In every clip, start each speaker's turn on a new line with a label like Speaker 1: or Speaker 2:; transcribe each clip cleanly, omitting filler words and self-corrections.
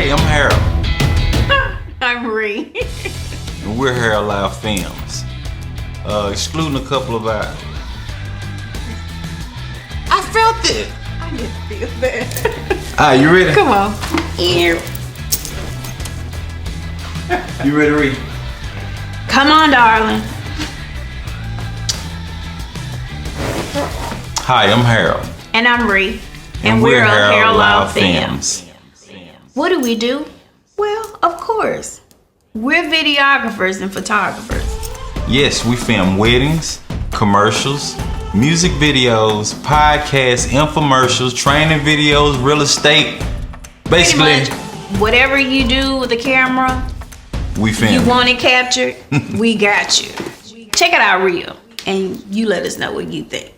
Speaker 1: Hey, I'm Harold.
Speaker 2: I'm Ree.
Speaker 1: And we're here at Lyle Films. Excluding a couple of our... I felt it.
Speaker 2: I didn't feel that.
Speaker 1: Alright, you ready?
Speaker 2: Come on. Here.
Speaker 1: You ready, Ree?
Speaker 2: Come on, darling.
Speaker 1: Hi, I'm Harold.
Speaker 2: And I'm Ree.
Speaker 1: And we're here at
Speaker 2: Harold
Speaker 1: Lyle
Speaker 2: Films. What do we do? Well, of course. We're videographers and photographers.
Speaker 1: Yes, we film weddings, commercials, music videos, podcasts, infomercials, training videos, real estate. Basically,
Speaker 2: Pretty much whatever you do with the camera,
Speaker 1: we film.
Speaker 2: you want it captured, we got you. Check it out real, and you let us know what you think.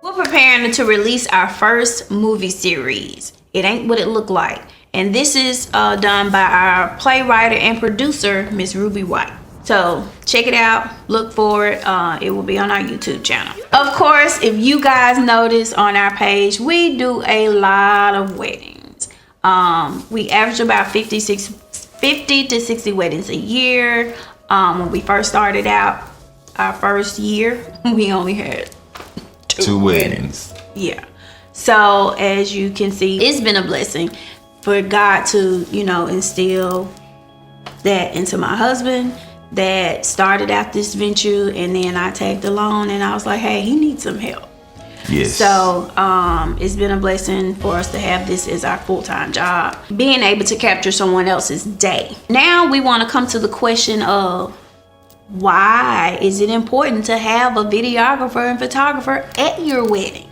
Speaker 2: We're preparing to release our first movie series. It ain't what it looked like. And this is done by our playwright and producer, Miss Ruby White. So check it out, look for it. It will be on our YouTube channel. Of course, if you guys notice on our page, we do a lot of weddings. We average about 50 to 60 weddings a year. When we first started out, our first year, we only had two weddings. Yeah. So as you can see, it's been a blessing for God to, instill that into my husband that started out this venture, and then I tagged along and I was like, hey, he needs some help.
Speaker 1: Yes.
Speaker 2: So it's been a blessing for us to have this as our full-time job, being able to capture someone else's day. Now we want to come to the question of, why is it important to have a videographer and photographer at your wedding?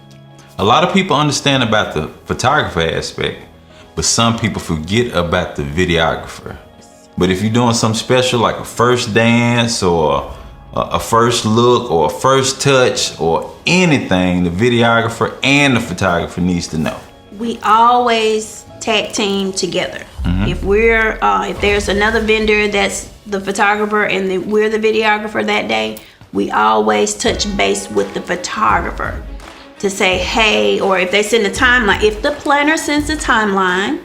Speaker 1: A lot of people understand about the photographer aspect, but some people forget about the videographer. But if you're doing something special like a first dance or a first look or a first touch or anything, the videographer and the photographer needs to know.
Speaker 2: We always tag team together. If there's another vendor that's the photographer and we're the videographer that day, we always touch base with the photographer to say, hey, or if they send a timeline, if the planner sends a timeline,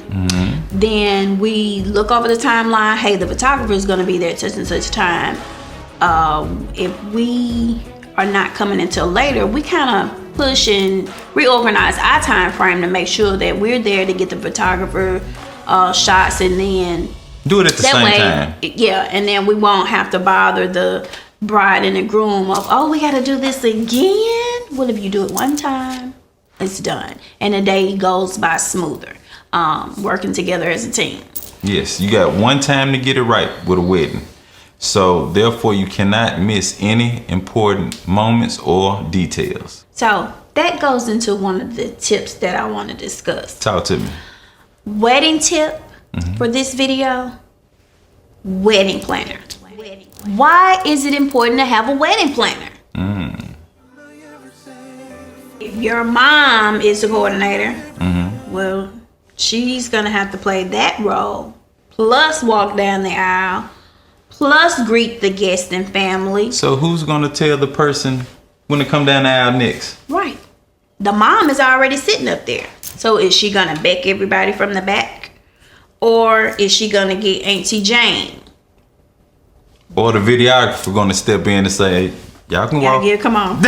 Speaker 2: then we look over the timeline. Hey, the photographer is going to be there at such and such time. If we are not coming until later, we kind of push and reorganize our time frame to make sure that we're there to get the photographer shots, and then
Speaker 1: do it at the same time.
Speaker 2: Yeah, and then we won't have to bother the bride and the groom of, oh, we got to do this again. Well, if you do it one time, it's done, and the day goes by smoother. Working together as a team.
Speaker 1: Yes, you got one time to get it right with a wedding. So therefore you cannot miss any important moments or details.
Speaker 2: So that goes into one of the tips that I want to discuss.
Speaker 1: Talk to me.
Speaker 2: Wedding tip for this video, wedding planner. Why is it important to have a wedding planner? If your mom is the coordinator, well, she's gonna have to play that role, plus walk down the aisle, plus greet the guests and family.
Speaker 1: So who's gonna tell the person when to come down the aisle next?
Speaker 2: Right. The mom is already sitting up there. So is she gonna beck everybody from the back? Or is she gonna get Auntie Jane
Speaker 1: Or the videographer gonna step in and say, y'all can walk.
Speaker 2: Yeah, come on.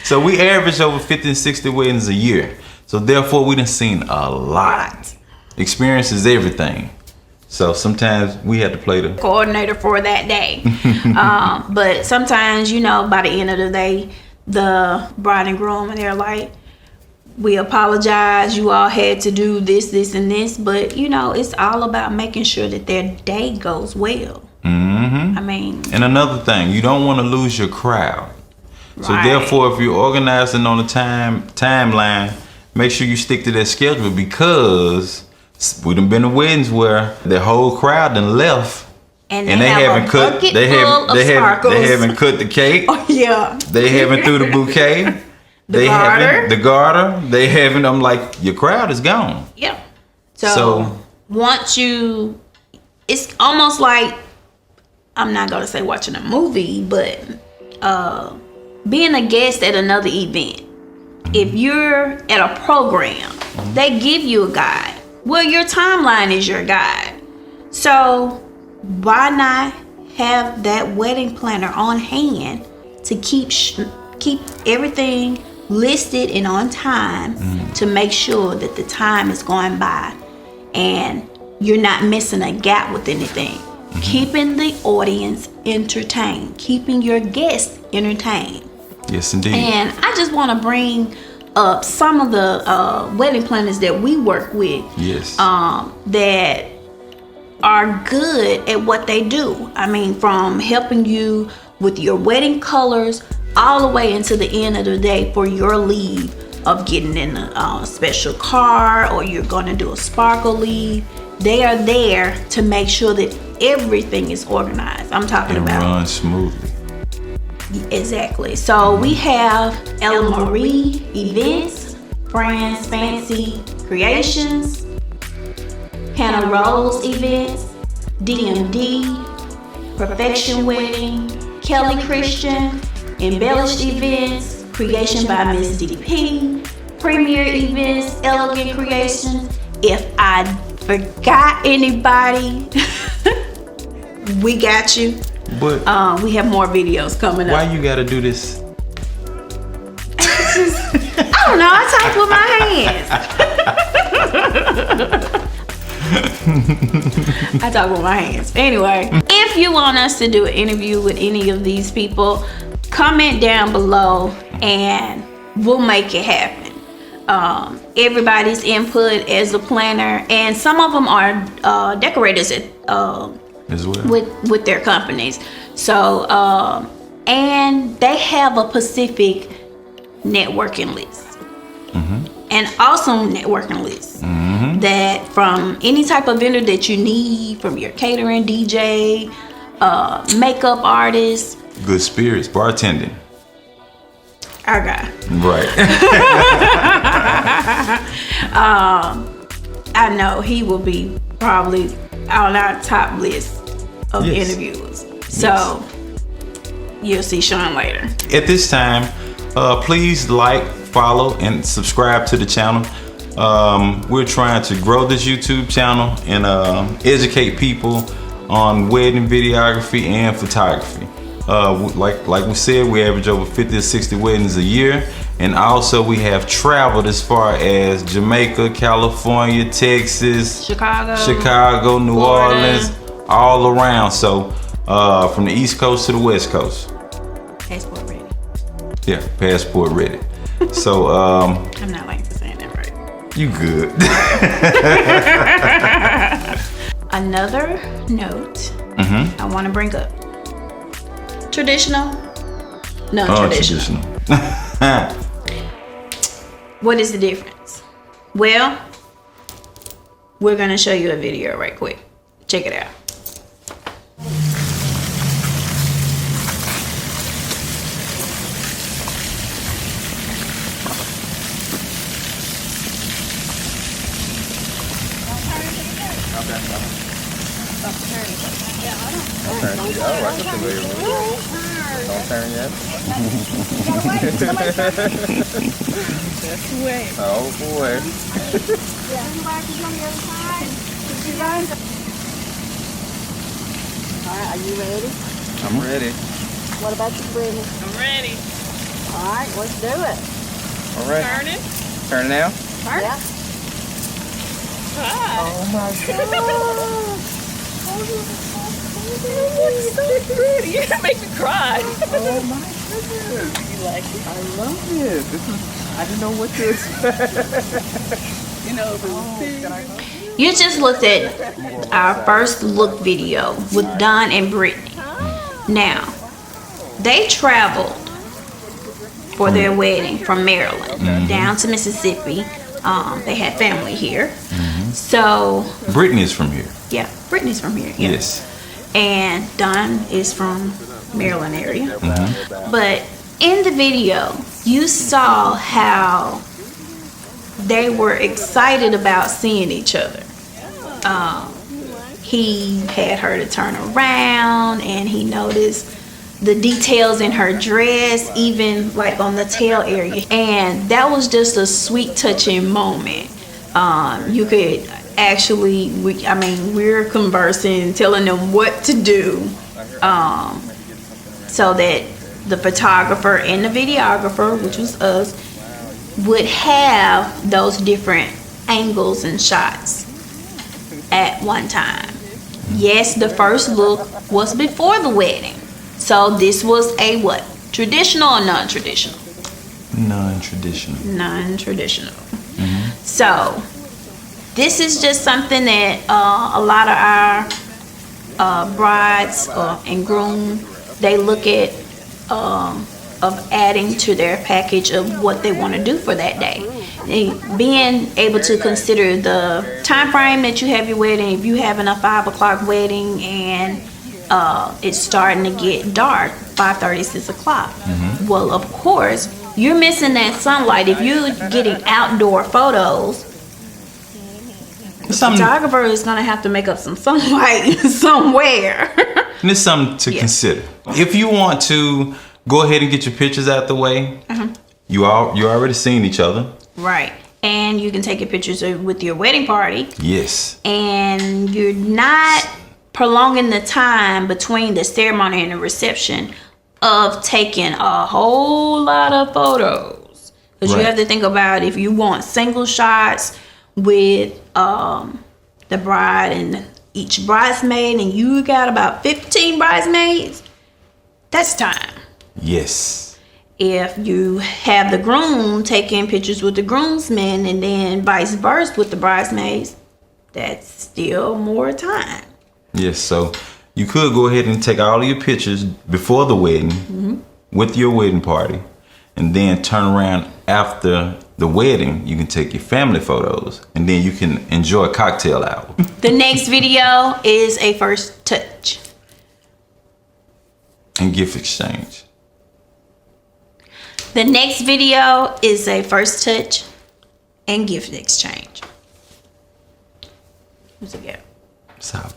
Speaker 1: So we average over 50 and 60 weddings a year. So therefore we done seen a lot. Experience is everything. So sometimes we had to play the
Speaker 2: coordinator for that day. But sometimes, you know, by the end of the day, the bride and groom, and they're like, we apologize, you all had to do this, this, and this. But, you know, it's all about making sure that their day goes well. I mean.
Speaker 1: And another thing, you don't want to lose your crowd. So therefore, if you're organizing on the timeline, make sure you stick to that schedule, because we done been to weddings where the whole crowd done left
Speaker 2: and they haven't cut they
Speaker 1: haven't cut the cake.
Speaker 2: Oh, yeah.
Speaker 1: They haven't threw the bouquet.
Speaker 2: The
Speaker 1: garter. They haven't. I'm like, your crowd is gone.
Speaker 2: Yeah. So once you, it's almost like, I'm not gonna say watching a movie, but being a guest at another event. If you're at a program, they give you a guide. Well, your timeline is your guide. So why not have that wedding planner on hand to keep everything listed and on time, to make sure that the time is going by and you're not missing a gap with anything. Keeping the audience entertained, keeping your guests entertained.
Speaker 1: Yes, indeed.
Speaker 2: And I just want to bring up some of the wedding planners that we work with.
Speaker 1: Yes.
Speaker 2: That are good at what they do. I mean, from helping you with your wedding colors all the way into the end of the day for your leave of getting in a special car, or you're going to do a sparkle leave. They are there to make sure that everything is organized. I'm talking about
Speaker 1: runs smoothly.
Speaker 2: Exactly. So we have Ella Marie Events, Fran's Fancy Creations, Hannah Rose Events, DMD, Perfection Wedding, Kelly Christian, Embellished Events, Creation by Miss DP, Premier Events, Elegant Creations. If I forgot anybody, we got you.
Speaker 1: But
Speaker 2: we have more videos coming up.
Speaker 1: Why you gotta do this?
Speaker 2: I don't know. I talk with my hands. Anyway, if you want us to do an interview with any of these people, comment down below and we'll make it happen. Everybody's input as a planner, and some of them are decorators at
Speaker 1: as well
Speaker 2: with their companies. So and they have a Pacific networking list. An awesome networking list that from any type of vendor that you need, from your catering, DJ, makeup artist,
Speaker 1: good spirits, bartending,
Speaker 2: our guy,
Speaker 1: right?
Speaker 2: I know he will be probably on our top list of interviewers. So you'll see Sean later.
Speaker 1: At this time, please like, follow, and subscribe to the channel. We're trying to grow this YouTube channel and educate people on wedding videography and photography. Like we said, we average over 50 to 60 weddings a year, and also we have traveled as far as Jamaica, California, Texas, Chicago, New Orleans, all around. So from the East Coast to the West Coast.
Speaker 2: Passport ready.
Speaker 1: Yeah, passport ready. So
Speaker 2: I'm not like saying that right.
Speaker 1: You good.
Speaker 2: Another note I want to bring up. Traditional, non-traditional. What is the difference? Well, we're going to show you a video right quick. Check it out.
Speaker 3: Don't turn yet.
Speaker 4: That's the way.
Speaker 3: Oh boy.
Speaker 4: you ready?
Speaker 3: I'm ready.
Speaker 4: What about you, Brittany?
Speaker 5: I'm ready.
Speaker 4: All right, let's do it.
Speaker 3: All right.
Speaker 5: Turn it.
Speaker 3: Turn now.
Speaker 4: Yeah.
Speaker 5: Hi.
Speaker 3: Oh my God.
Speaker 5: So pretty. It makes me cry.
Speaker 3: Oh my goodness.
Speaker 5: You like it?
Speaker 3: I love it. I didn't know what to expect.
Speaker 5: You know, if it was big.
Speaker 2: You just looked at our first look video with Don and Brittany. Now, they traveled for their wedding from Maryland down to Mississippi. They had family here. So,
Speaker 1: Brittany is from here.
Speaker 2: yeah, Brittany's from here. Yeah.
Speaker 1: Yes.
Speaker 2: And Don is from Maryland area. But in the video, you saw how they were excited about seeing each other. He had her to turn around, and he noticed the details in her dress, even like on the tail area. And that was just a sweet, touching moment. You could actually, we're conversing, telling them what to do, so that the photographer and the videographer, which was us, would have those different angles and shots at one time. Yes, the first look was before the wedding. So this was a what? Traditional or non-traditional?
Speaker 1: Non-traditional.
Speaker 2: Non-traditional. So this is just something that a lot of our brides and groom, they look at of adding to their package of what they want to do for that day. And being able to consider the time frame that you have your wedding. If you having a 5 o'clock wedding and it's starting to get dark, 5:30, 6 o'clock. Well, of course, you're missing that sunlight. If you're getting outdoor photos, the photographer is going to have to make up some sunlight somewhere.
Speaker 1: And it's something to consider. If you want to go ahead and get your pictures out the way, you already seen each other.
Speaker 2: Right. And you can take your pictures with your wedding party.
Speaker 1: Yes.
Speaker 2: And you're not prolonging the time between the ceremony and the reception of taking a whole lot of photos. Because you have to think about if you want single shots with the bride and each bridesmaid, and you got about 15 bridesmaids, that's time.
Speaker 1: Yes.
Speaker 2: If you have the groom taking pictures with the groomsmen and then vice versa with the bridesmaids, that's still more time.
Speaker 1: Yes, so you could go ahead and take all of your pictures before the wedding with your wedding party, and then turn around after the wedding. You can take your family photos, and then you can enjoy a cocktail hour.
Speaker 2: The next video is a first touch.
Speaker 1: And gift exchange.
Speaker 2: The next video is a first touch and gift exchange. Who's it go?
Speaker 1: It's all good.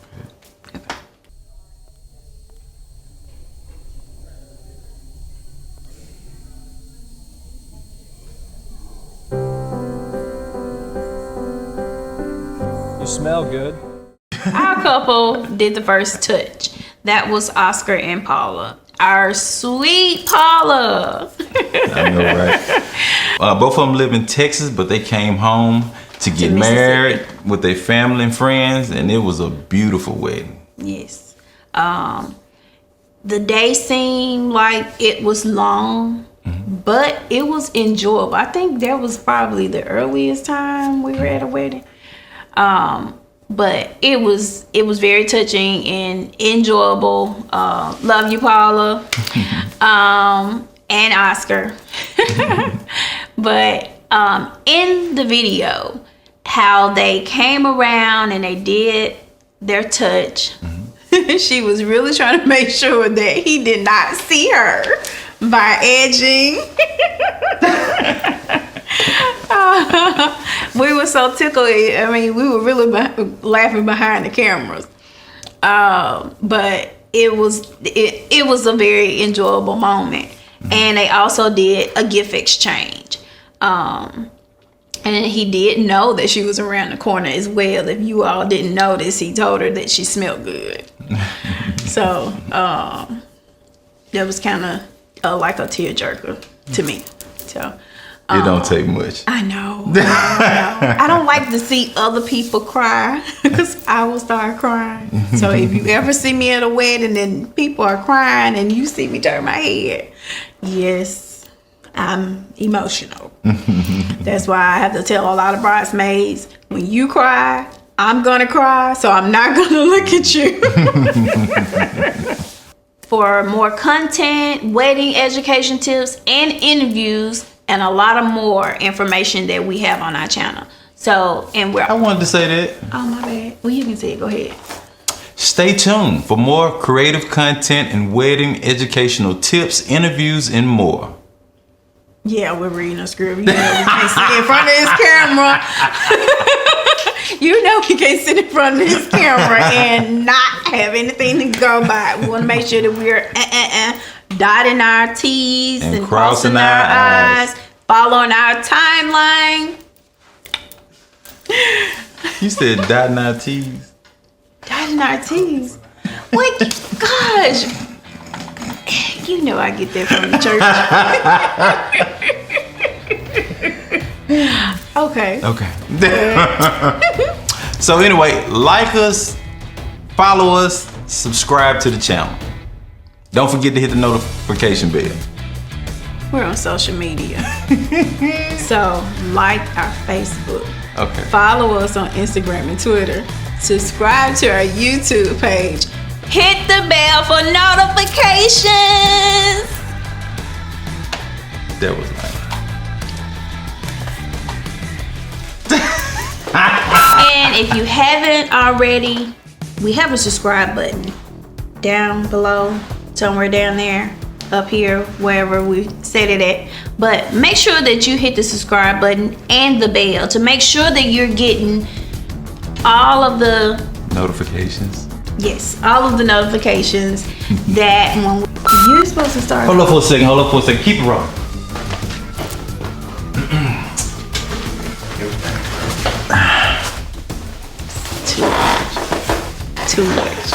Speaker 6: You smell good.
Speaker 2: Our couple did the first touch. That was Oscar and Paula. Our sweet Paula.
Speaker 1: I know, right? Both of them live in Texas, but they came home to get married with their family and friends, and it was a beautiful wedding.
Speaker 2: Yes. The day seemed like it was long, but it was enjoyable. I think that was probably the earliest time we were at a wedding. But it was very touching and enjoyable. Love you, Paula, and Oscar. But in the video, how they came around and they did their touch, she was really trying to make sure that he did not see her by edging. We were so tickled. I mean, we were really laughing behind the cameras. But it was a very enjoyable moment. And they also did a gift exchange. And he did know that she was around the corner as well. If you all didn't notice, he told her that she smelled good. So that was kind of like a tearjerker to me. So
Speaker 1: It don't take much.
Speaker 2: I know. I don't like to see other people cry because I will start crying. So if you ever see me at a wedding and people are crying and you see me turn my head, yes, I'm emotional. That's why I have to tell a lot of bridesmaids, when you cry, I'm gonna cry, so I'm not gonna look at you. For more content, wedding education tips, and interviews, and a lot of more information that we have on our channel. So, and
Speaker 1: I wanted to say that.
Speaker 2: oh my bad. Well, you can say it. Go ahead.
Speaker 1: Stay tuned for more creative content and wedding educational tips, interviews, and more.
Speaker 2: Yeah, we're reading a script. You know, we can't sit in front of this camera. You know, we can't sit in front of this camera and not have anything to go by. We want to make sure that we're dotting our T's and crossing our I's, following our timeline.
Speaker 1: You said dotting our T's.
Speaker 2: Dotting our T's. What? Gosh. You know I get that from the church. Okay.
Speaker 1: Okay. So anyway, like us, follow us, subscribe to the channel. Don't forget to hit the notification bell.
Speaker 2: We're on social media. So like our Facebook.
Speaker 1: Okay.
Speaker 2: Follow us on Instagram and Twitter. Subscribe to our YouTube page. Hit the bell for notifications.
Speaker 1: That was nice.
Speaker 2: And if you haven't already, we have a subscribe button down below, somewhere down there, up here, wherever we set it at. But make sure that you hit the subscribe button and the bell to make sure that you're getting all of the
Speaker 1: Notifications.
Speaker 2: yes, all of the notifications that when you're supposed to start.
Speaker 1: Hold up for a second. Keep it rolling.
Speaker 2: Too much.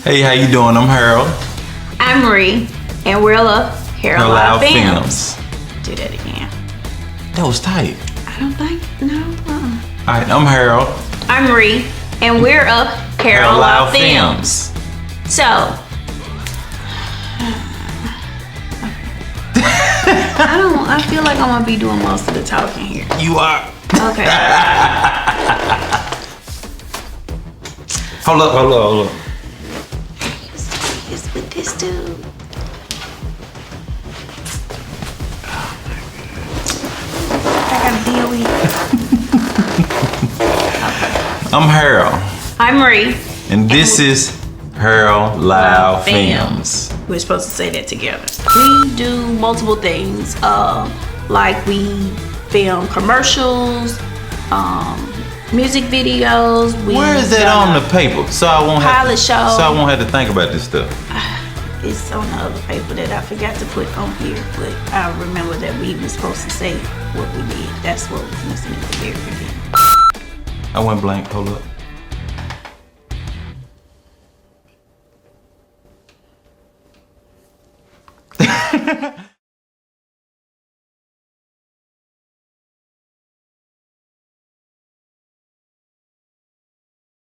Speaker 1: Hey, how you doing? I'm Harold.
Speaker 2: I'm Marie, and we're Lyle
Speaker 1: Lyle
Speaker 2: Films. Do that again.
Speaker 1: That was tight.
Speaker 2: I don't think, no.
Speaker 1: All right, I'm Harold.
Speaker 2: I'm Marie, and we're up
Speaker 1: Lyle
Speaker 2: Lyle Films. So, I feel like I'm gonna be doing most of the talking here.
Speaker 1: You are.
Speaker 2: Okay.
Speaker 1: Hold up.
Speaker 2: It's with this dude. I gotta deal with it.
Speaker 1: I'm Harold.
Speaker 2: I'm Marie.
Speaker 1: And this is Harold Lyle Films.
Speaker 2: We're supposed to say that together. We do multiple things. Like we film commercials, music videos.
Speaker 1: Where is that on the paper? So I won't
Speaker 2: pilot show.
Speaker 1: So I won't have to think about this stuff.
Speaker 2: It's on the other paper that I forgot to put on here, but I remember that we were supposed to say what we did. That's what was missing at the very beginning.
Speaker 1: I went blank. Hold up.